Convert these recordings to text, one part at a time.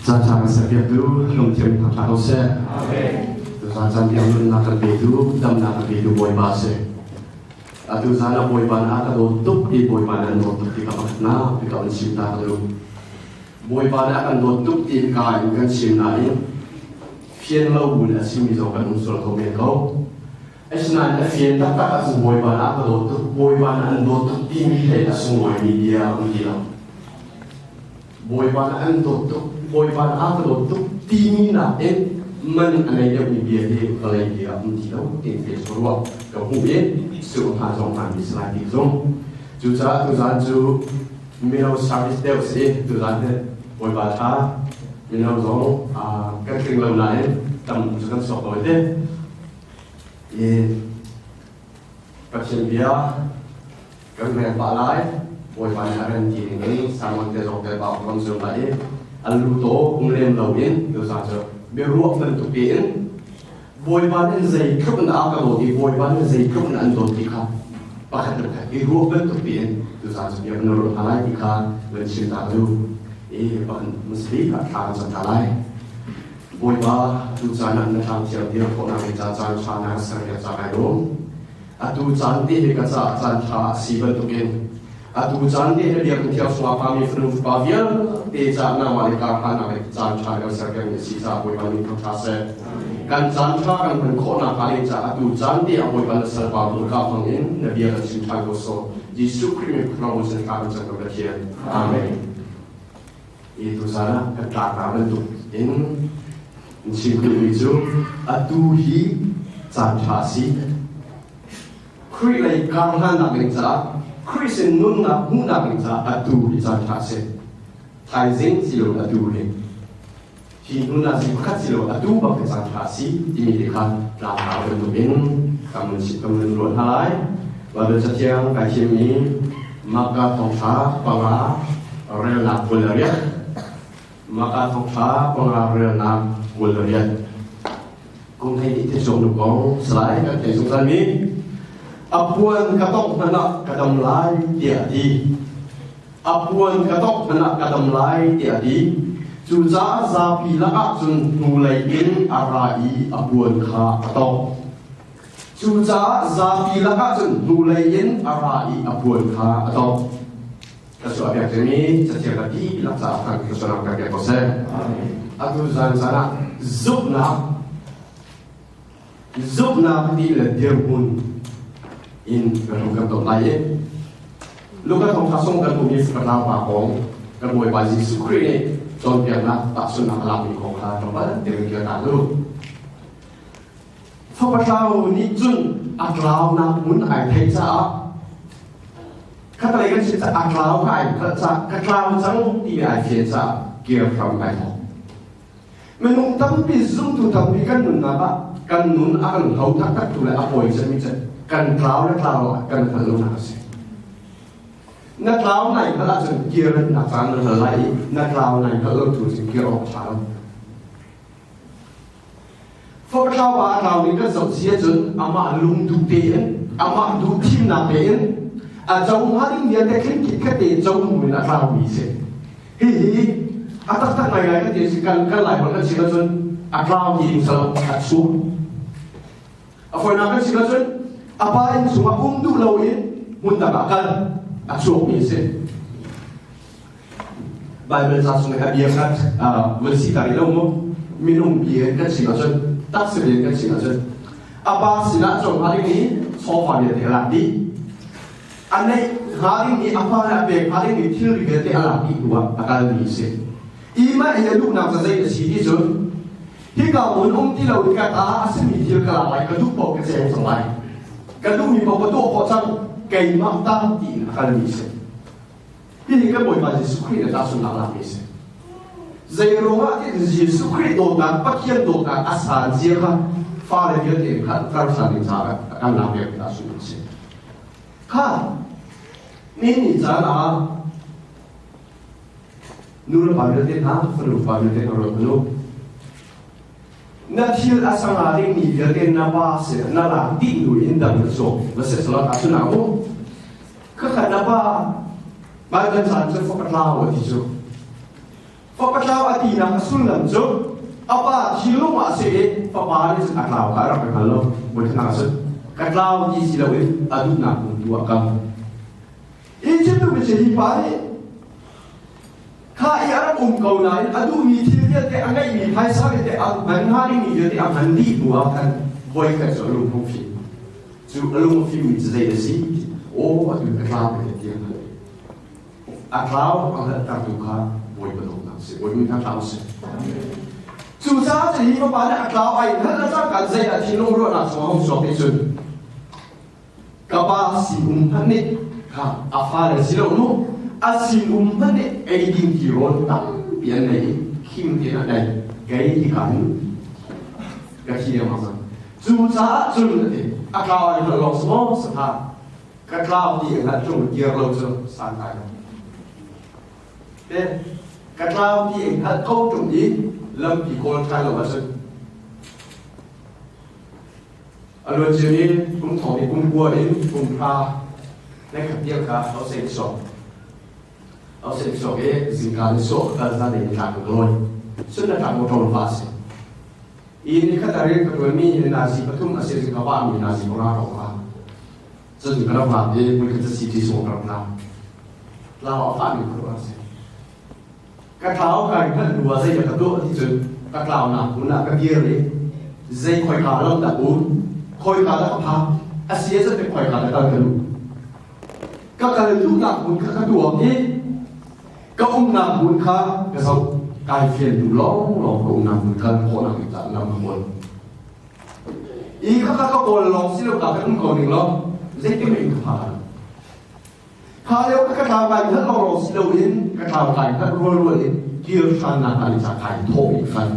Cha cha sa bia tu lom thiam tha tha se tu sa chan tiang nun na kan be tu dam na kan be tu boy ba se tu sa na boy ba na ka do tup ti boy ba na do tup ti ka na pi ka un sim ta ka do boy ba na kan do tup ti ka in kan sim na in phiền lâu buồn là sim mi zo kan un sol ko me ko esna na phiền ta ka su boy ba na ka do tup boy ba na do tup ti mi le la su boy mi dia un ti la boy ba na an do tup boy ban a ko tu ti na en man anai de mi bia de alai dia ti lo te fe so ro ko hu ye su ha jong man bi sla ti jong ju za ju mi no service de se tu za de boy ba tha mi no zo a ka kring lo na en tam ju kan so ko de e ka chen bia ka me ba lai boy ban a ren ti ni sa mon te zo ke ba kon zo lai alu to lem lo in do sa cho be ruak nan tu pin boy ban en zai khup na ka do di boy ban en zai khup na an do ti kha pa khat ka i ruak nan tu pin do sa cho be no ro halai ti kha len sin ta lu e ban musli ka tha sa ta lai boy ba tu sa nan na tham chiao ti ko na ke cha cha na sa ke cha kai do a tu chan ti ka cha chan tha si ban tu kin tu chan ti dia kan tiao swa pa mi fru pa vial te cha na ma le ka kha na ke chan cha ga sa ke ni si sa boy ban ni tha se kan chan cha kan kan kho na ka le cha tu chan ti a boy ban sa pa mu ka phang in na bia ka sin tha ko so Jesu Christ ku na mo sen ka cha ko ke amen itu sana ka ta ka ban tu in sin ku ni ju tu hi chan cha si Christ lai ka han na ke cha Christian nun na huna bingsa atu di san thase thai zing silo atu le hi nun na si khat silo atu ba ke san thasi ti mi de kha la ta ben tu bin kam si kam nun ro halai wa de cha tiang ka chi mi maka thong tha pa nga rel na pularia maka thong tha pa nga rel na pularia kung hai ti so nu ko slide ka te sung san mi apuan katok mana kadam lai dia di apuan katok mana kadam lai dia di chu za za pi la ka chun nu lai in arai apuan kha katok chu za pi la ka chun nu lai in arai apuan kha katok ka so abia ni cha cha ka di la sa ka ka so na ka ke ko se atu zan sana zubna di la dia hun in kan kan to lai lu ka thong khasong kan tu mi ka la pa kong kan moi ba Jesu Christ chon pia na ta sun na la mi kong kha to ba de ke ta lu pho pa tao ni chun a klao na mun ai thai cha ka ta lai kan si cha a klao ka ai ka klao chang ti ai phie cha kia from ai ho menung tam pi zum tu tam pi kan nun na ba kan nun a kan hau tak tak tu la a poi cha mi cha kan cloud na cloud kan phalo na se na cloud này nó là chuyện kia na phán nó lại na cloud này nó ước thủ chuyện kia ở phán phật cloud và cloud này cái dòng xe chuẩn ama lung du tiền ama du tim na tiền trong hai những cái cái tiền trong mình là cloud gì se hi atas này cái tiền kan lại bằng cái gì đó chuẩn cloud gì sao cắt xuống phải làm cái gì đó chuẩn apa yang semua undu lawin munda bakal asuh misi Bible sa sungai habia kat versi tadi lomo minum bia kan sinasun tak sebien kan sinasun apa sina jom hari ini sofa dia terladi anai hari ini apa hari ini til dia terladi dua bakal misi ima ia lu nak saya di sini jom hingga mun ti law kata asmi til kala lai ka du po ke sen sangai cái lúc mình bảo có tổ họ chăng cây mắc tăng thì là cái gì sẽ thì cái buổi mà Jesus Christ đã xuống làm gì sẽ dây rong á thì Jesus Christ đột ngột bắt hiện đột ngột asa gì cả pha lên cái gì cả các sản品啥的干làm việc đã xuống sẽ ha nên你咋啦nu là bao nhiêu tiền ha phân được bao nhiêu tiền rồi nu na thil asanga ring ni viaten na ba se na la ti nu in dam so va se sala asuna ko ka kha na ba kan san se fo ka la wa ti so Papatlaw ati na kasunam so apa silong ase papali sa katlaw ka ra kalo mo na kasun katlaw di silawin adu na dua kam itu tu mesti hipai ka ia kau nai adu mi dia te angai mi hai sa te an hari ni dia te an di dua kan boy ka so lu fu fi tu lu fi mi zai de si o adu katlaw ke dia katlaw ang ta tu ka boy ba dong na si boy mi katlaw si chủ giá thì có bán là cao ai hết là chắc cả dây là chỉ nông ruộng là số không số cái chuyện các bạn xin hết nè ha à pha là xin lỗi xin hết nè ai đi thì rồi tắm biển này kim tiền ở đây cái gì cả cái gì mà chủ giá chủ này cao ai là lo số sự ha cái cao thì là chủ kia lâu rồi sang cái thế cái cao thì là câu chủ gì lâm thì con trai là vật sự ở luật chiềuนี้cũng thổi cũng qua đến cũng phaในขับเทียบกับเอาเสร็จสอบสิ่งการสอบการในทางลอยซึ่งในทางมอเตอร์ฟาสอีนี่ขัดเรื่องกับตัวมีนาซีปฐุมอาเซียนกับว่ามีนาซีของเราซึ่งกระว่ามันก็จะสิ่งที่ส่งเราเอาฟังอยู่กับว่ากระเท้าไก่ท่านดูว่าใส่กระตัวที่จุดกระกล่าวนะคุณน่ะกระเกียร์เลยใส่คอยขาแล้วแต่บุญคอยขาแล้วก็พาอาเซียจะเป็นคอยขาแล้วก็กระดูก็กระดูหนักบุญกระดูนี้ก็องค์หนักบุญข้ากระสอบกายเฟียนดูร้องก็องค์หนักบุญข้าโคหนักจัดนำขบวนอีกข้าก็โกนลองสิเรากลับไปอุ้มคนหนึ่งแล้วใส่ที่ไม่ถึงพาแล้วก็กระทำไปถ้าเราสิเราเห็นกระทำไปถ้ารัวๆเกี่ยวชันนักอะไรจากใครโทษอีกคัน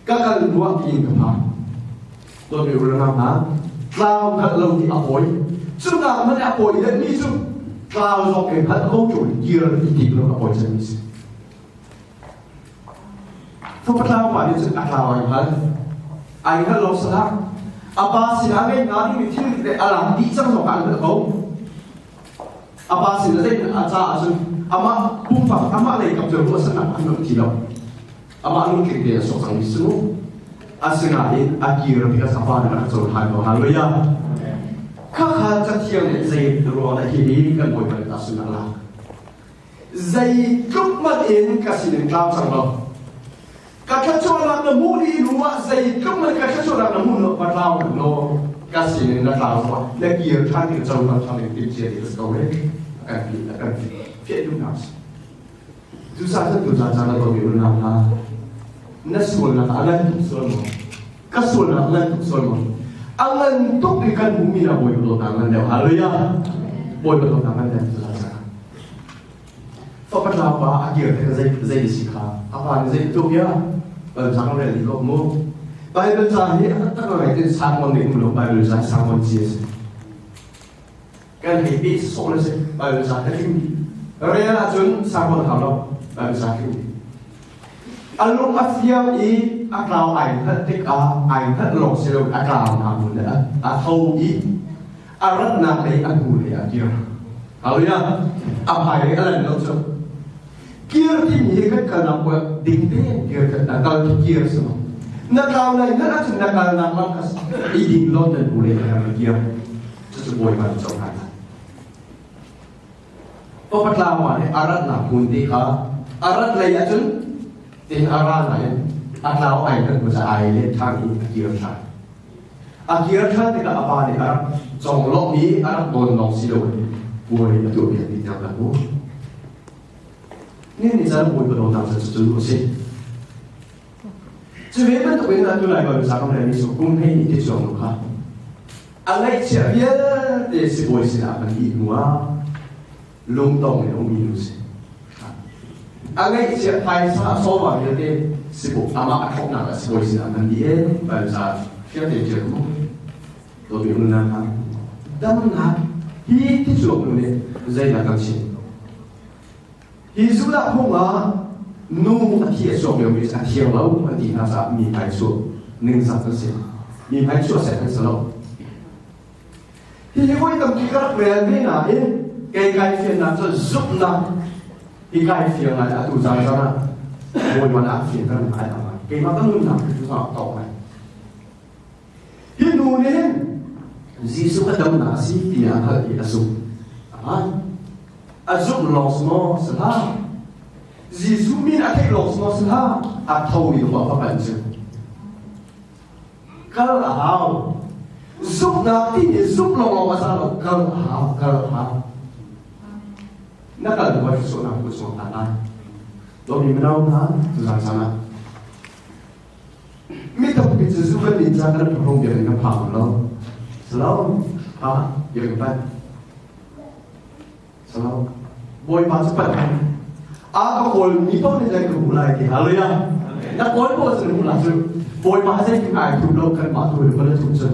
ก็การรู้ว่ากินกับพาตัวมีเรื่องนะเราเราที่อภัยซึ่งเราไม่ได้อภัยแต่นี่ซึ่งเราสอบเองถ้าเขาจุดเกี่ยวที่ติดเราอภัยจะมีสิถ้าเราไปนี่ซึ่งเราไอ้พันไอ้ถ้าเราสละอาบาสินะไม่งานที่มีที่อะไรดีจังสองการกับเขาapa sih nanti aja asun ama pumpang ama lagi kapten gua senang anu tidak ama anu kiri sosang bisu asengain akhir kita sapa dengan soal hal ya kakak cakap yang Zaid ruang ini kan boleh kita senang lah Zaid kemudian kasih dengan sang lo kakak corak nemu di luar Zaid kemudian kakak corak nemu lo patlau lo kasih dengan patlau lagi yang cantik jauh cantik dia di sekolah akan fit lunas. Tu sahaja tu sahaja kalau berunang lah. Nasul nak alam tu semua, kasul nak alam tu semua. Alam tu berikan bumi nak boleh berdotangan dia. Haleluya, boleh berdotangan dia tu sahaja. Fakat apa akhir kita Zaid sikha. Apa Zaid tu ya? Jangan lagi kau mau. Bible cahaya tak kau itu sangat ni belum Bible cahaya sangat jelas. Kan hidup soalnya sih, Bible cahaya tinggi. Rela jun sangat kalau Bible cahaya tinggi. Alung afiam I aklau ain hatik ain hat lok selo aklau namun dah. Atau I arat nak lagi aku lagi dia. Kalau ya apa yang kalian nak cakap? Kira ini kan kerana buat dingding kira nakal kira semua. Nakal lain kan macam nakal nama kas iding lot dan boleh kerana kira sesuatu yang macam mana. Papatlawan arat nak kunti ka arat lagi acun tin arat lain aklau ain kan masa ain tang ini kira tang. Akhir tang tidak apa ni arat jonglok ni arat don long silo boleh itu biar tidak laku. Ini saya boleh berdoa sesuatu sih. Sebenarnya tu yang tu lagi baru sekarang ni sokong ni itu jonglok ha. Alai ceria dia sebuah siapa ni semua. Lung tong ni umi lusi. Agai siap hai sa sowa dia de sibuk ama akhok nak sebuah siapa dia baru saat siapa dia jermu. Tu biar nak dan nak hi tisok ni Zaid nak sih. Hizulah hunga nu akhir sok yang bisa akhir lau nanti nasa mi pai sok ning satu sih. Mi pai sok saya selalu. Hi voi tam kikar berani na in cái phiền làm cho giúp là hi kai fiang ai atu zang zang boy mana fiang kan ai ta ke ma kan nun na tu sa to mai hi nu ne Jisu ka dam na si pia ha i asu azuk los mo sala Jisu min a ke los mo sala a thau i wa pa pan chu kal hao giúp na ti giúp lo ma sa lo kal hao nó cần phải số nào của số tàn ai tôi đi đâu đó từ sáng sáng mấy tập cái sự phân biệt ra cái không việc này nó phẳng lâu lâu giờ cái bạn lâu bồi bán sức khỏe có bồi ní tốt nên dạy cũng lại thì hả lấy à đã bồi bồi sự cũng là sự bồi bán dạy cái ai chụp lâu cần bán thôi được vẫn là chụp sự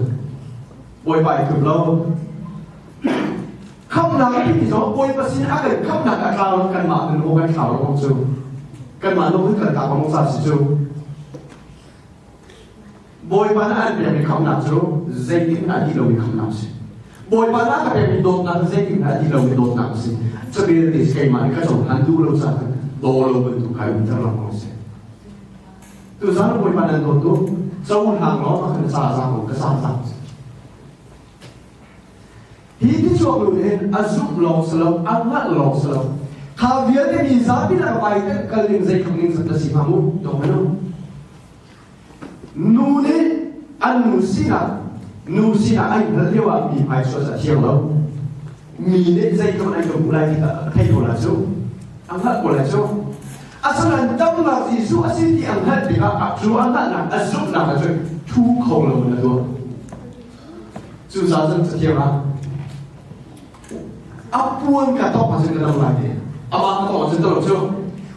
bồi bài chụp lâu không nào cái gì đó bồi bác sĩ ác ấy không nào cả cao cần mạng nên ô cái khảo nó không chịu cần mạng nó cứ cần cả không sao chịu bồi bán ăn bây giờ không nào chịu dây tiếng là đi đâu mình không nào chịu bồi bán ăn bây giờ mình đốt nào dây tiếng là đi đâu mình đốt nào chịu cho nên thì cái mà cái chỗ hắn du lâu sao đồ lâu mình tụ khai mình cho lòng không chịu từ sáng bồi bán ăn đốt tốt trong hàng nó mà cần xa ra một cái xa ra hi ti chuak lu en azuk long slo anga long slo kha via te mi za bi la bai te kalin zai khangin sa ta si mamu to mano nu ne an nu sina ai hal lewa mi pai so sa thiang lo mi ne zai khang ai ko lai thai ko la so anga ko la so asalan tam la ji su asin ti anga de ka chu anga na azuk na ka chu khong lo na do chu sa san sa thiang a apuan ka to pasal ka dalam lagi ama ka to pasal to so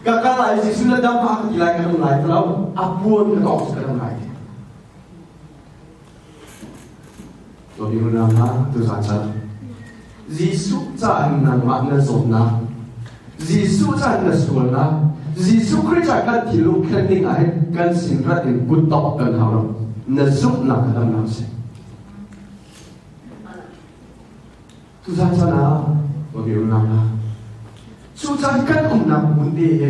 ka ka lai si sudah dampak ka tilai ka dalam lagi kalau apuan ka to pasal ka dalam lagi to di mana na tu saja Jisu cha na ma na so na Jisu cha na so na Jisu Christ ka thilu khating ai kan sin ra in good talk kan hao na zup na ka dalam nasi tu saja na Bagaimana? Sudah kan nak mundi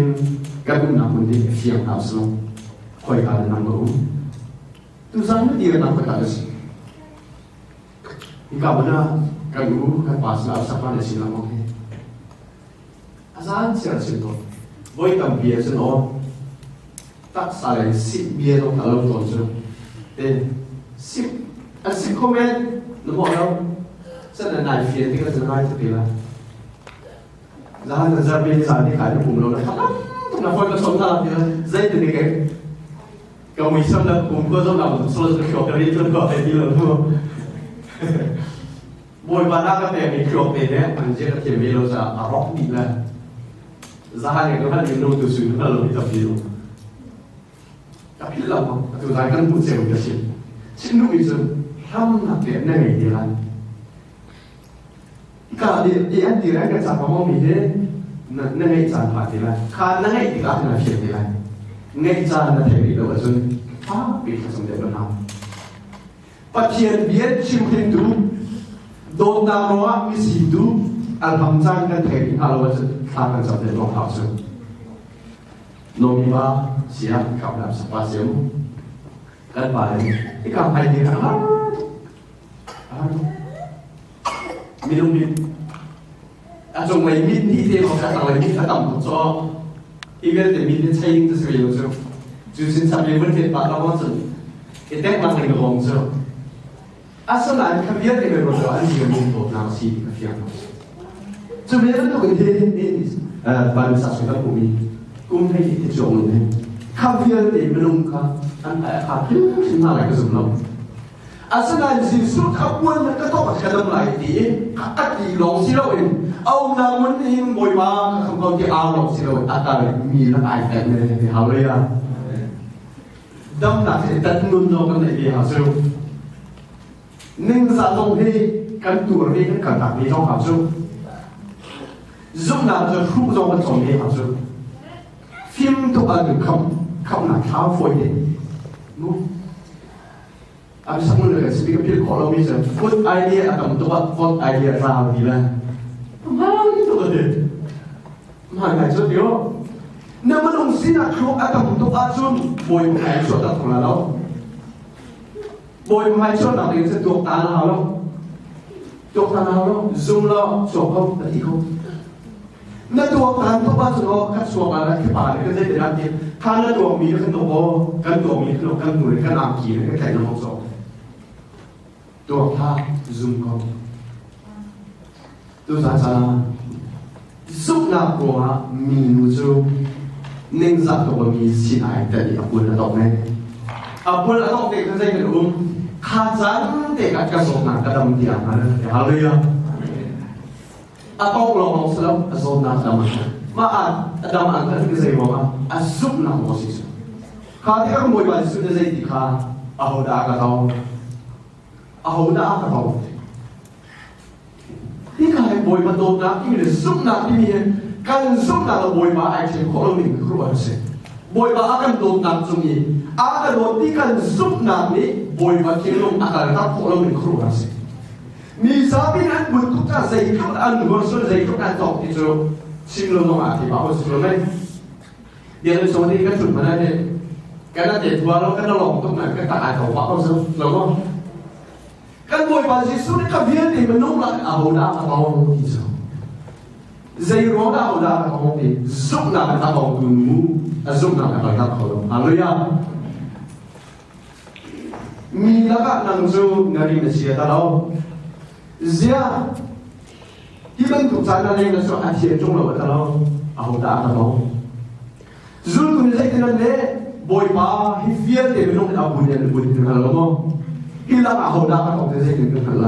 kan nak mundi siang asal, kau ada nama tu sana dia nak berkata sih. Ika benar kan kan pas nak siapa nasi nama ni. Asal siapa sih tu? Boy tam biasa no. Tak salah sip biasa no kalau tu tu. Sip komen nombor lo. Sana naik fiat kita sana naik tu dia. Jangan nazar pilih saat ini kaya pun belum ada. Kenapa kita sontak dia? Saya tidak kaya. Kau misal nak kumpul tu nak selesai kau kali tu kau ada di luar tu. Boy pada kata yang kau ada, anjir kata yang sa arok di lah. Zahan yang kau ada di luar tu sudah lalu kita pilih. Tapi lama, tu saya kan pun saya udah sih. Sinu itu ham nak dia nangai dia lah. Kalau di antara kan siapa mau milih, nangai jalan hati lah. Kalau nangai tidak nak pilih lah. Nangai jalan nak pilih itu macam pilih sampai benar. Pasien biar cium tu, don naroa misi tu, alhamdulillah kan pilih kalau macam akan sampai long house. Nomiba siap kau nak sepasium, kan paling ikan paling dia minum trong mấy mít đi theo một cái tàu mít đã tầm cho ý cái để mít xây dựng từ sự rồi chú xin sắp đến vấn đề bạn nó có sự cái tết mang thành gồm rồi sao lại không biết thì người rồi anh nhiều môn tổ nào xí cái phiền cho nên nó cũng thế nên bạn sản xuất của mình cũng thấy cái chỗ này không biết để mình luôn cả anh phải học xin mà lại cái dùng lòng Asal Jisu kapuan mereka tu macam dalam lagi, kakak di long siloin. Au namun ini boy bang kau di long siloin. Atar mila ayat ni halia. Dam nak kita nun dong kan ni hasil. Ning satu ni kan tur ni kan tak ni dong hasil. Zoom nak tu hu dong kan ni hasil. Film tu ada kam nak kau foi ni. Abis aku nak speak pilih kalau bisa food idea akan mentua food idea raw gila. Mahal gitu kan? hàng ngày cho điều nếu mà ông xin là không ăn cầm tục ăn chun bồi một ngày cho ta không là đâu bồi một ngày cho nào thì sẽ tuột ta nào đâu tuột ta nào đâu zoom lo cho không là gì không nếu tuột ta không bao giờ nó cắt xuống là cái bà này cái dây để làm gìถ้าตัวมีขึ้นตัวกันตัวมีขึ้นกันหน่วยกันอ่างขี่กันแข่งน้องสองตัวท่า zoom เขาตัวสารสารสุขนับกว่ามีนูจูนิ่งสักตัวมีสิ่งไหนแต่ดีอับบุญละตอกแม่อับบุญละตอกเด็กก็จะเป็นขาจันเด็กอาจจะส่งหนักกระดมเดียร์มาเลยฮาเลลูยาอับต้องลองสลับส่งหนักกระดมมาอ่านดำอ่านกันก็จะบอกว่าอาสุขนักโมซิสข้าที่เขาโมยบาสุดจะติดข้าอาหูดากระทองอาหูดากระทองที่ข้าให้โมยมาโดนนักที่มีสุขนักที่มีการสุขนักเราโมยมาไอ้เจ้าของเราหนึ่งครัวเสร็จโมยมาอาการโดนนักตรงนี้อาการโดนที่การสุขนักนี้โมยมาเกี่ยวลงอาการทับของเราหนึ่งครัวเสร็จมีสามีนั้นบุตรทุกท่านใจทุกอันหัวส่วนใจทุกอันตอกที่เจอสิ่งเราต้องอธิบายว่าสิ่งเราไม่เดี๋ยวในส่วนนี้ก็จุดมาได้เนี่ยการนั่งเด็ดว่าเราก็ต้องลองตรงไหนก็ตายของว่าเราซึ่งเราก็การบ่อยบาสิสุดก็เพียงแต่มันนุ่มละเอาหน้าเอาที่สุดใจร้อนเอาหน้าเอาที่สุดหน้าเอาดูมูสุดหน้าเอาหน้าเขาฮาเลลูยามีแล้วก็นั่งจูนารีเมสเซียตลอดเสียที่มันถูกใจนั่นเองนะส่วนอาเซียนจงเราตลอดเอาหน้าเอาจุดคุณจะได้นั่นเลยบ่อยป่าฮิเฟียเต็มลงเอาบุญเนี่ยบุญถึงอะไรมั้งฮิลาเอาหน้าเอาจะได้ถึงอะไร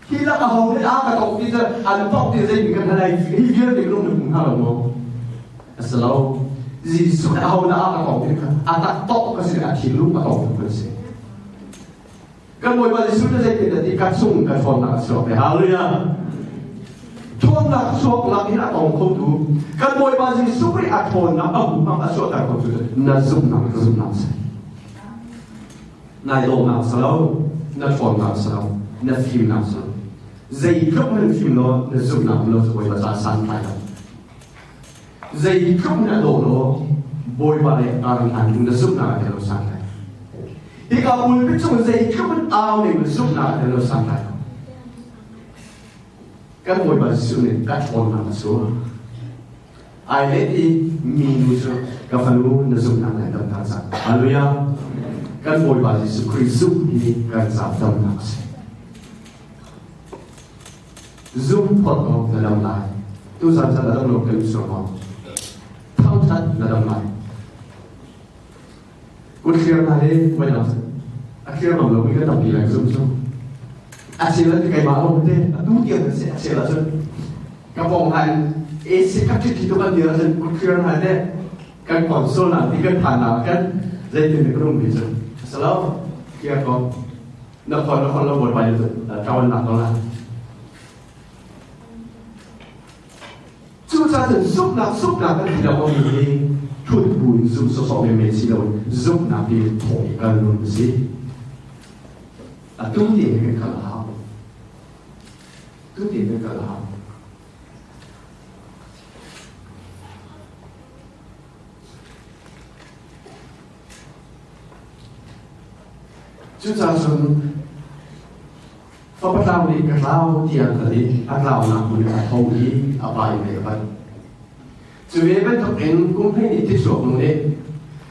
ฮิลาเอาหน้าเอาที่จะอันต้องที่จะได้ถึงอะไรฮิเฟียเต็มลงถึงอะไรมั้งสโลจีสุดเอาหน้าเอาที่กันอันตัดโต๊ะก็สิ่งที่ลูกเอาถึงกันสิกันบ่อยป่าที่สุดจะได้ถึงที่การส่งการฟ้องนักสอบไปหาเลยอ่ะทวนนักสอบหลังที่นักองเขาดูกันบ่อยบาสิสุริอัทวนนักเอาบุญมาสอบแต่เขาดูนั่นซุ่มนักสินายโลนักสลาวนั่นฟอนนักสลาวนั่นฟิล์มนักสลาวใจครบนั่นฟิล์มโลนั่นซุ่มนักโลจะบ่อยบาจะสั่นไปแล้วใจครบนั่นโลบ่อยบาเลยการทำนั่นซุ่มนักเดี๋ยวสั่นไปที่เขาบุญพิจารณาใจครบมันเอาเนี่ยมันซุ่มนักเดี๋ยวสั่นไปkan boy ba su ne ka chon na su ai le ti mi nu su ka falu na su na na dam ta sa hallelujah kan boy ba su Christ ni kan sa dam na se zoom pot of na dam lai tu sa sa dam lo kan su ma thao that na dam lai kun khir na le ba na a khir ma lo mi ka dam pi lai zoom zoom asyik tu kayak malu deh, tu dia tu asyik lah tu. Kapongan, sekat itu kan dia tu kukiran ada, kan konsol nanti kan tanah kan, jadi tu mikro bisa. Selalu kia kau, nak kalau buat banyak tu, kawan nak lah. Cuma tu sup nak kan tidak mau ini, tuh pun sup sosok memesi lawan, sup nak di thoi kan lu mesti. Tu dia kan kalah. Tu dia kan kalah. Chúng ta dùng pháp bắt đầu đi các lao tiền tới các lao làm một cái thâu ý ở bài này vậy. Chủ yếu bên trong em cũng thấy những thiết số của này.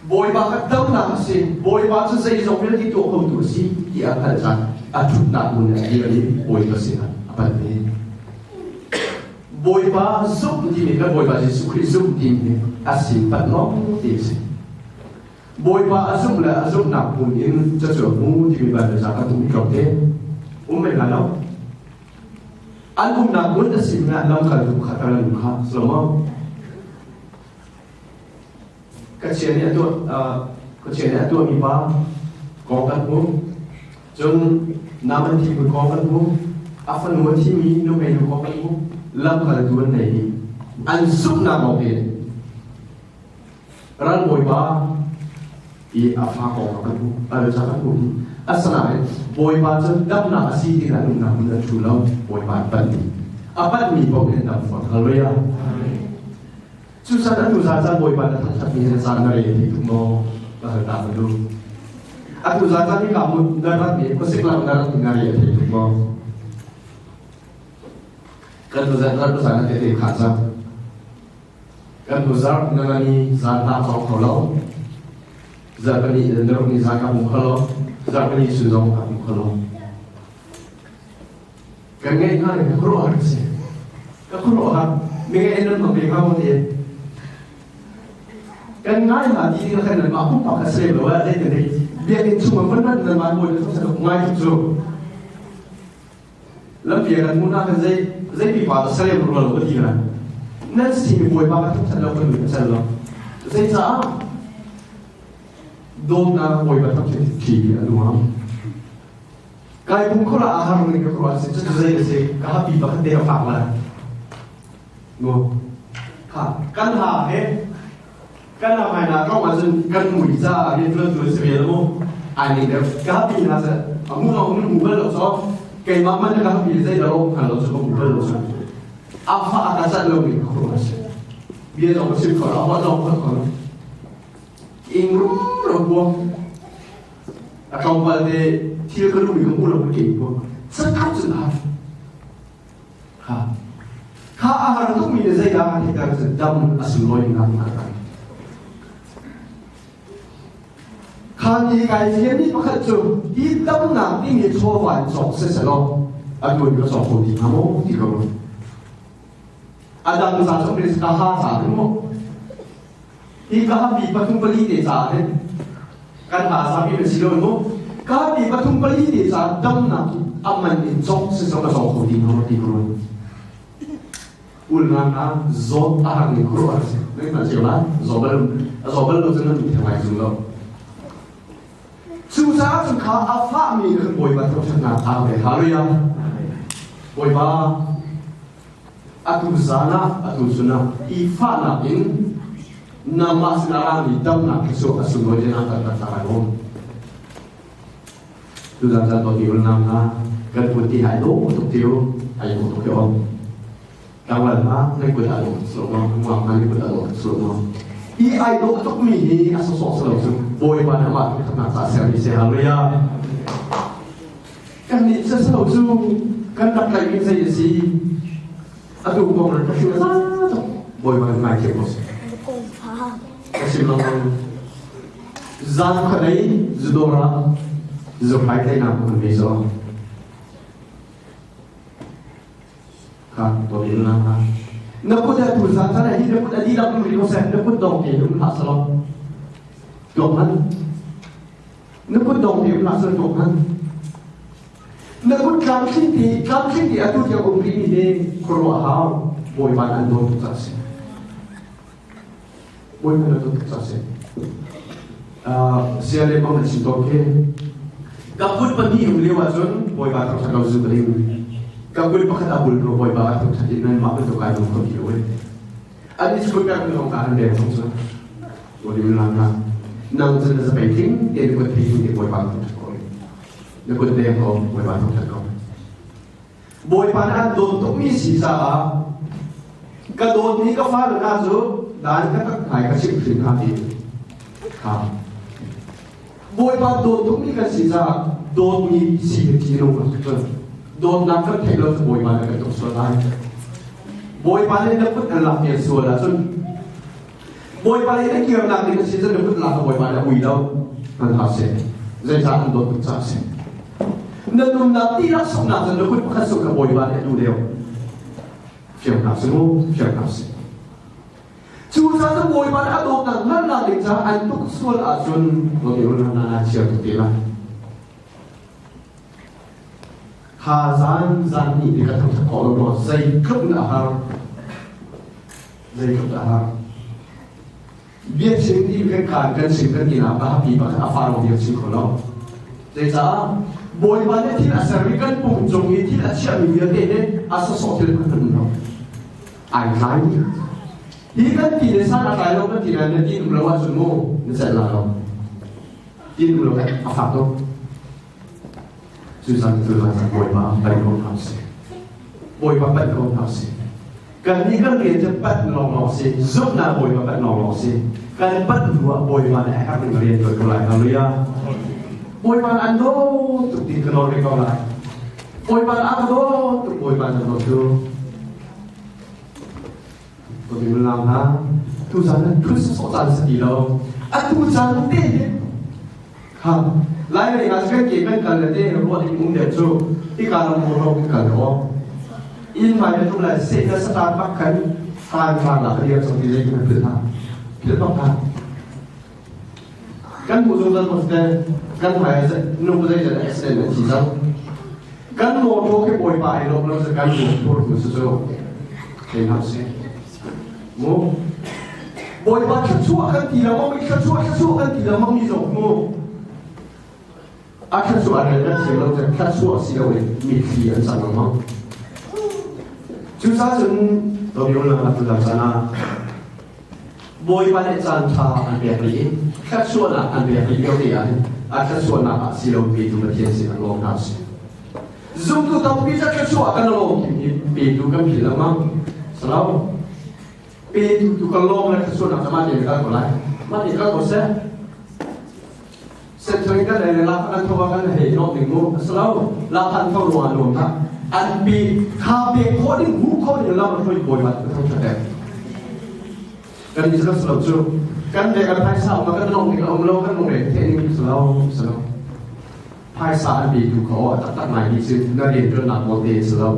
Bồi ba các đông làm gì, bồi ba cho xây dựng cái tổ không đủ gì thì anh phải rằng chụp nạp một cái gì bồi cái gì ở bài này. Bồi ba giúp thì mình cái bồi ba Jesus Christ giúp thì mình xin bắt nó thì gì. Bồi ba giúp là giúp nạp một cái cho chỗ mu thì mình phải rằng các tụi trọng thế. Mình là đâu? Anh cũng nạp muốn là xin là lâu khởi dụng khả năng dụng khả, đúng không? Các chuyện này tôi mi ba có căn bố, chọn nam anh thì mới có căn bố, phần nuôi thì mi nó mới có căn bố, lâu khởi dụng này anh giúp nam một cái, ran bồi ba, i pha có căn bố, ở trong căn bố, asal bồi ba chân đắp nạp xí thì là nung nạp là chủ lâu bồi ba bận, apat mi pok ni dam fon haleluya susah tu saja boy pada tak ni sana re itu mo bahasa dulu aku saja ni kamu darat ni ko sekla darat ngari itu mo kan tu saja tu sana te khasa kan tu saja ngani zata kau kalau Zakani dan ni zakamu kalau Zakani sudah kamu kalau kan ngai ngai keluar sih keluar mengenai memberitahu dia kan ngai hati dia kan aku pakai sel bawa dia dia cuma benar dan mahu dia tu ngai tu lebih kan muna kan zai pipa sel berlalu dia nanti boleh pakai tu sel lalu sel zai sah dom na boy batam ti anuam kai pun ko la ahar ni ko ase tu zai se ka pi ba de fa ma no ha kan ha he kan na mai na ko ma jin kan mui za ni tu tu se be lo ai ni de ka pi na se amu no mu ba lo so kai ma ma ka pi zai lo kan lo so mu ba lo so afa aka sa lo ni ko ase bia lo se ko la ba lo ko ingrum robo akau balde til kalu ni kamu lo ke ko sakap sudah ha ahar tu mi zai dah kita sedam asuloi nak makan kami kai dia ni pakat tu hitam nak ni cuba wan sok seselo aku ni sok ko di kamu di kamu ada masa sok ni sahah sah mo Ika bi patung pali de sa ne kan ha sa bi silo no ka bi patung pali de sa dam na amman in chok se so so ko di no ti ko ul na zo a ni ko a se ne na se la zo bal lo zeng ni thai zu lo su sa su ka a fa mi ne boy ba to na ta be ha ya boy ba atu zana atu suna I fa na in nama sekarang di dalam nak besok asal dia nak kata orang. Tu dah satu tiul nama kan putih ayo untuk tiul ayo untuk tiul. Kawan mah ni pun ayo selama muang ni pun ayo selama. I ayo untuk mih asal sosok boy pada mak nak asal di sehalia. Kan ni sesuatu kan tak lagi saya si. Aduh kau nak kasih apa? Boy pada mak kepos. Kasi lang zan ka nay zudora zupai tay na ko beso ka to din lang ha napud atu zan sana hi napud adi la ko ri ko sa napud dong ke dum hasalo doman napud dong ke hasalo doman napud kam khinti atu ya ko ri ni ko ha boy ban andon tu sa boy mana tu sase siapa yang nak cinta ke kabut pagi ulewat zon boy batok sakau zubring kabut pakat abul pro boy batok sakit nan mak betul kau tu kau kira ada sebutkan dengan orang dia sungguh boleh bilang nang jenis painting dia ikut painting dia boy batok sakau dia ikut dia kau boy batok sakau boy panas don tu misi sah kadon ni kafal nazo dan kata hai kasih film hati, boy ba do tu ni kasih za do ni si kilo kan, do nak kan thelo boy ba nak tu soalai, boy ba ni dapat Allah yang soalai, so boy ba ni kira nak ni kasih za dapat Allah boy ba nak uidau kan hasil, saya jangan do tu hasil, nanti nanti lah semua za dapat kasih ke boy ba ni tu dia, siapa semua siapa sih. Susah tu boy pada adok dan nana diksa antuk sual asun bagaimana nana siap tu tilah. Hazan zani dikatakan sekolah bos saya kebunahar, Biar sendiri kan sendiri kita bahapi pakai afar dia sekolah. Saya boy pada tidak serikan pengunjung ini tidak siap dia ini asal soal kenal. Air Ikan tidak sana kalau kan tidak ada di luar semua, misalnya kalau di luar apa tu susah itu lah boy bah baik orang sih, bồi và bận không nào xí cần những cái liền cho bận lòng lòng xí giúp na bồi và bận lòng lòng xí cần bận vừa bồi và để các mình liền rồi còn lại hallelujah bồi và ăn đô tụi tin cái nói cái còn lại bồi và ăn đô tụi bồi và ăn đô tụi mình làm ha tu giang nó cứ sốt giang sẽ đi đâu tu giang nó tê ha lại này là cái gì bên cần là tê nó đi cũng đẹp chứที่การมองเราเป็นการร้องอินหมายถึงอะไรเสกสตาร์บัคกันทางทางหลักเรียนสติเล็กมันคือทางเรื่องต้องการกันผู้ชมกันหมดเลยกันหมายจะนุ่มใจจะเอ็กเซนต์ที่จะกันโมโตแค่ปล่อยไปเราจะกันโมโตรู้สึกว่าเป็นอะไรโมปล่อยไปแค่ชั่วกันทีละมั่งไม่แค่ชั่วกันทีละมั่งมีสองโมอาแค่ชั่วอะไรนั่นเสียเราจะแค่ชั่วเสียเว้ยมีเสียงสั่งมั่งจุดสำคัญเราเรียนเรื่องอะไรตัวสำคัญบอยวันนี้จันทราอันเบียรีแค่ชั่วนะอันเบียรีเดียวเดียวอาแค่ชั่วนะเสียเราปีดูมาเทียนสิอันลงน้ำสิzoom tu tahu bisaแค่ชั่วกันลงปีดูกันผิดแล้วมั้งสำหรับปีดูกันลงแล้วแค่ชั่วนะสามารถเรียนกันหมดเลยมันเรียนกันหมดเสียเสร็จถึงกันเลยรับกันทั่วกันเห็นนอกหนึ่งงูสำหรับรับกันทั่วรวมรวมครับอันปีคาเบโคดิ้งหูโคดิ้งเราไม่ค่อยบ่อยมันต้องแสดงกันนี่สำหรับจู่กันเด็กกันภายสาวมันก็น้องนี่เราเรากันน้องเด็กเทนี่สำหรับภายสาวปีดูเขาตัดใหม่ที่ซึ่งนักเรียนเรื่องหนักโมเดลสำหรับ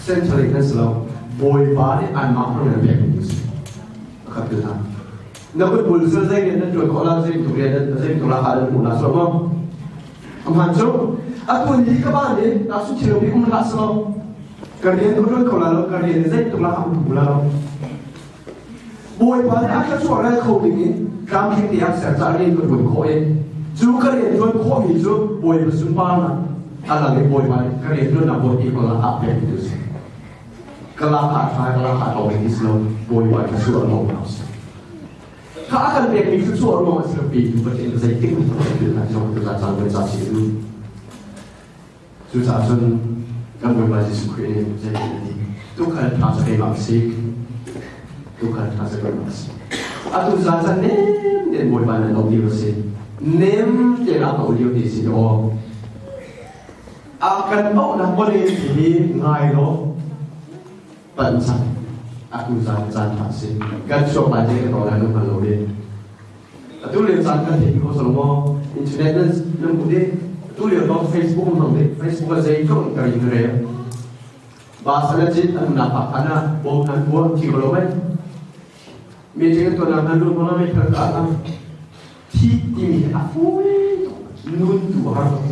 เส้นทางนั้นสำหรับบอยบาร์นี่อันมากเรื่องแบบนี้สิครับคือท่านนักบุญเสื้อเส้นเนี่ยนั่นจนเขาเล่าเส้นถูกเรียนเส้นถูกราคาเดินหมุนนะสำหรับคำถามจู่ตัวนี้ก็บ้านเนี่ยเราสุดเชื่อพี่อุ้มรักสำหรับการเรียนตัวเรื่องเขาแล้วการเรียนเส้นถูกราคาถูกแล้วบอยบาร์นี่อาจจะช่วยอะไรเขาอย่างนี้การคิดที่อาจจะเรียนตัวบุญเขาเองจู่ก็เรียนตัวเขามีจู่บอยมาสุนบ้านนะอะไรเนี่ยบอยบาร์ก็เรียนตัวนักบอลที่เขาละอัพเป็นดูสิก็ราคาใช้ก็ราคาเอาเองที่สโลบอยบาร์ก็ช่วยลงมาสิถ้าอาจารย์เรียนมีช่วยลงมาสิเราปีอยู่ประเทศเราจะติ้งตัวเองนะช่วงที่อาจารย์เป็นจ่าสิบจุดสำคัญการบริบาลที่สุขีนี่จะเป็นที่ทุกคนทำให้มาสิทุกคนทำให้มาสิอาตุสารเนี่ยเดินบริบาลนั้นเราดีกว่าสิเน้นเจริญเอาเดียวดีสิโออาการเอาหนักบริที่ง่ายเนาะปัญญาอาตุสารจานทำสิการชอบไปเจอกันตอนนั้นเราเราเรียนอาตุเรียนจานกันที่เขาสอนว่าอินเทอร์เน็ตนั้นเรื่องพวกนี้tu lihat orang Facebook orang ni Facebook saya itu dari Korea bahasa Jepun anu nampak karena bukan buat kilo kan meja tu nak lalu mana mereka kata ti apa nun tu harus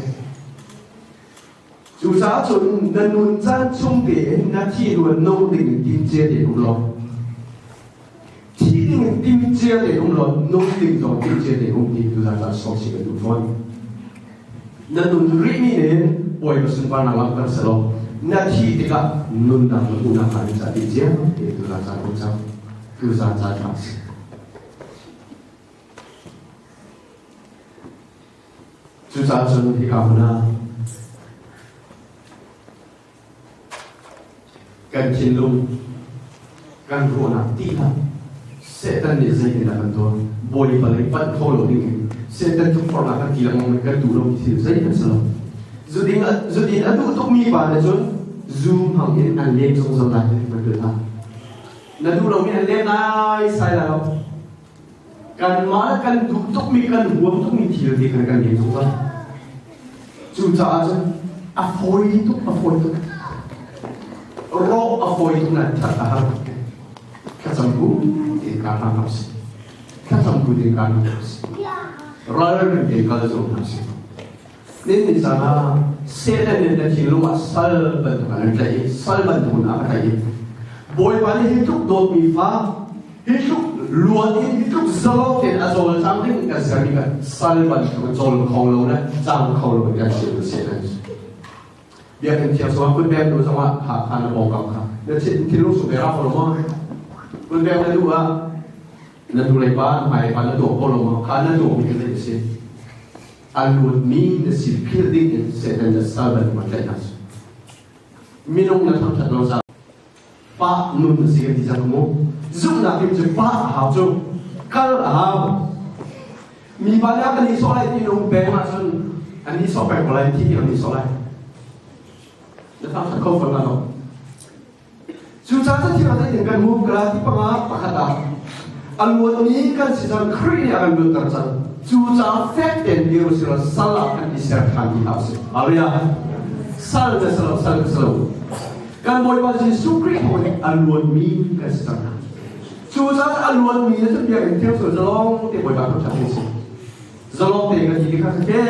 susah cun dan nun zan cung deh nanti luar nol dengan timje deh umloh ti dengan timje deh umloh nol dengan timje deh umloh tu dah sosial tu funนั่นนุ่นรีมีเนี่ยป่วยมาสุนทรนาลักกันสโลนาทีที่ก็นุ่นนำนุ่นนำการจัดเจียitu rasa kucangคือสารจัดทำจุดสำคัญที่เขาหน้าการชินลุงการรู้นักตีละเสตันเนี่ยใจในนั้นตัวบริบาลปัดโคโลดิ้งsetan tu pernah kan tidak memberikan turun di sini saya salah. Jadi ada untuk mi pada John zoom hangin anlem song lah betul tak. Nadu lo mi anlem nai saya lah. Kan malah kan untuk mi kan buang untuk mi tidak dikatakan dia song lah. Juta aja avoid itu. Raw avoid itu nanti tak tahan. Kasambu di kanan harus. Kasambu di kanan harus. Rather than kalau tu nasi, ni sana setan ni dah cilumat sal bentukan lagi, sal bentukan apa lagi? Boy balik hidup dot mifa, hidup luar ini hidup zalok dan azol sampai kasih kan sal bentukan zol kalau na, jang kalau dia cilu setan. Dia kan tiap suami pun dia tu sama hak bokap kan. Dia cilu supaya kalau mah, pun dia tuนั่นดูเลยบ้านหมายบ้านนั่นดูโคโลมาข้านั่นดูมีอะไรสิอันนู้นมีนสิพิลดิ้งเสร็จแล้วจะสร้างมันได้นะ minung na thang thatlo sa pa nun na sige di jang mo zum na kim je pa ha jo kal ha mi ba ya kan ni so lai ti nong be ma sun an ni so pe ko lai ti ni so lai na thang that ko fa na no chu cha cha ti ra dai kan mu kra ti pa nga pa khata al mo ni kan si jang khri ya kan lu tar chan chu cha fact and you sila sala kan di ser kan di house alia sal de sal kan boy ba Jesu Christ mo alwan mi kan sa na chu sa alwan mi na bia in tiu so zalong te boy ba ko cha si zalong te kan di ka ke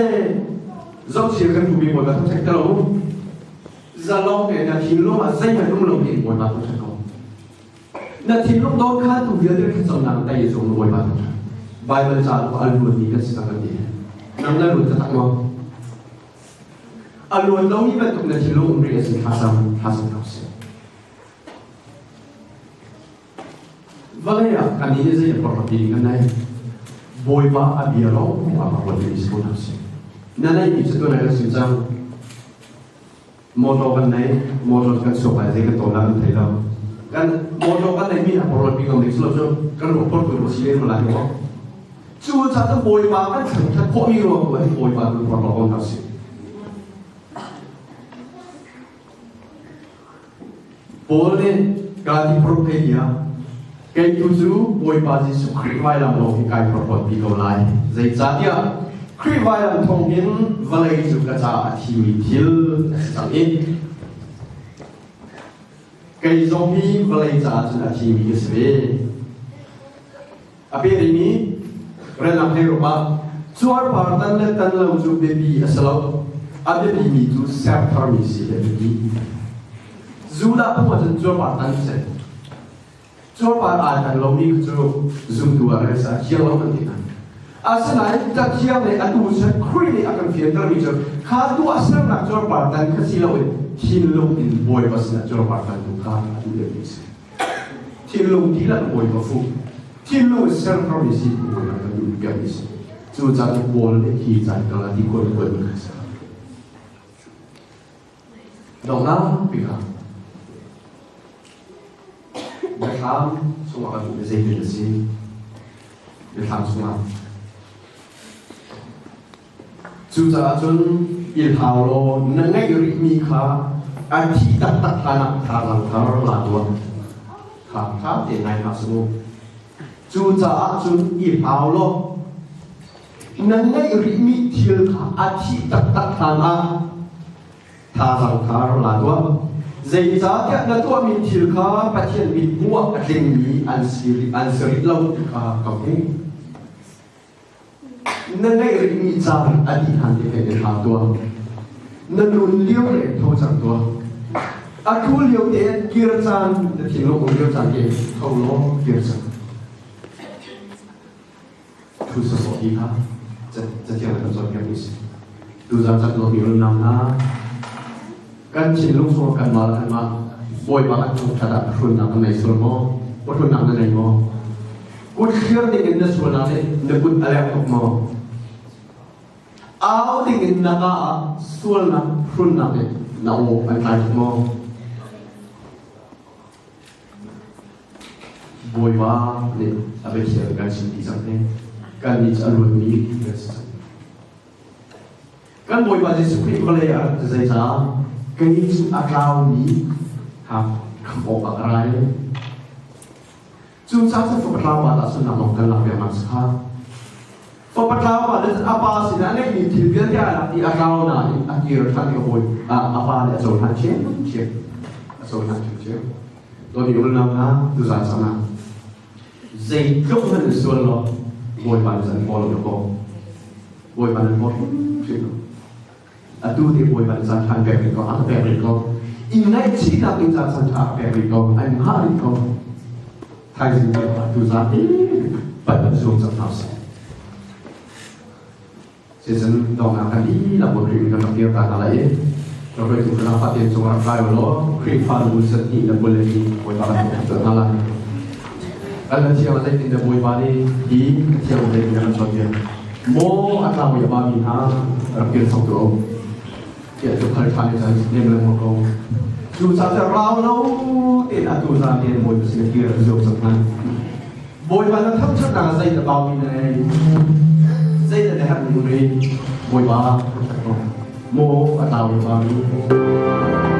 zong si kan tu bi boy ba ko cha ta lo zalong te na tin lo ma sai ma dum lo ni boy ba ko cha ko na tin lo do ka tu bia de ka sa na ta ye so boy ba ko cha Bible cha ko alwan mi kan sa ka di nang na lu ta ta mo alwan lo ni ba tu na tin lo um ri si hasam Valaya kanina zai property kanai boy ba abiaro apa buat di sekolah sih. Nana ini setu nak sejam motor kan sopai zai ketolan thailand kan motor kan nai mina property ngam di sekolah kan report tu mesti malah ni. Cuma satu boy ba kan tak kok ni loh boy ba tu property ngam sih. Boleh ganti property ya. Cái tu chú bồi bà Giêsu Christ vai làm lo cái prophet bị câu lại dạy cha dia Christ vai làm thông hiến và lấy chú cái cha thì mình thiếu chẳng ít cái zombie và lấy cha chúng ta thì mình cái gì à bây giờ này rồi làm thế rồi ba chuar par tan le tan lo chú baby asalo à baby mi tu self promise baby chú đã không có chân chuar par tan sẽ cho bạn ai thành lâu đi cho dùng đùa cái sao chiang lâu mình thì à này ta chiang này anh tu sẽ khui này akan phiền tới bây giờ khá tu asal nak cho bạn tan cái gì lâu thiên lông in boy pas nak cho bạn tan tu khá tu dia bisa thiên lông đi là boy mà phụ thiên lông self promise boy akan tu dia bisa cho jadi bol để khi jadi kalau di koi mình cái sao dong nào bị để khám xuống ở cái gì thì gì để khám xuống nào chú cha chun il hào lo nang ngay cái mi kha anh thi đặt là thà là khá để ngay khá xuống chú cha chun il hào lo nang ngay cái mi thiel kha anh thi đặt là thà là dạy cha cái là tôi mình thiêu khá phát hiện mình mua cái gì ăn siri lâu khá cầu hết nên ngay cái mình cha anh đi hàng thì phải hàng tua nên luôn liêu để thâu chẳng tua à thu liêu để kia chan để thì nó cũng liêu chan để thâu nó kia chan thu sơ sọ đi haจะเที่ยวกันจนกันนี่ดูจากจากเรามีรุ่นน้ำนะkan cilung semua kan malah kan mah boy banget tuh cara runang kan naik semua runang kan naik mau kut kira dengan das runang ni nekut alek tok mau aw dengan naga sulna runang ni nau an naik mau boy ba ni abe kira kan sini sampai kan ni alun ni kan boy ba Jesu Christ boleh ya saya cái accountนี้ครับบอกอะไรจุดสำคัญของเราว่าเราสนับสนุนกันหลักแบบมันสักพอประทานว่าเราอาบาสินะเนี่ยมีทีเดียวที่อะไรที่ account น่ะอันที่เราทำกับคนอาบาเนี่ยส่วนทันเชื่อส่วนทันเชื่อตัวนี้เรานะดูสารสนะใจยกมันส่วนเราบอยมันจะพอเราจะพอบอยมันพอใช่ไหมtu thì buổi bạn sang thang bè mình có ăn bè mình có in ngay chỉ là mình sang thang bè mình có anh hát mình có thay gì vậy tu ra đi bạn xuống trong thao sẽ dân đồng nào cái đi là một chuyện cần tiêu cả là lấy rồi về chúng ta phát hiện trong làm cái đó khi pha đủ sự thì là buổi lên buổi bạn tự thao lại anh là chiều đây thì là buổi bạn đi chiều đây là làm sao vậy mua ăn làm buổi bạn mình ha làm việc xong rồi เกี่ยวกับการทำในการเรียนรู้ของ tu sa sa rau lâu tiền tu sa tiền bồi besi kia dùng sập nan bồi ba nó thấp chất là dây là bao nhiêu này dây là để hạt mùi bồi ba mô ở tàu bao nhiêu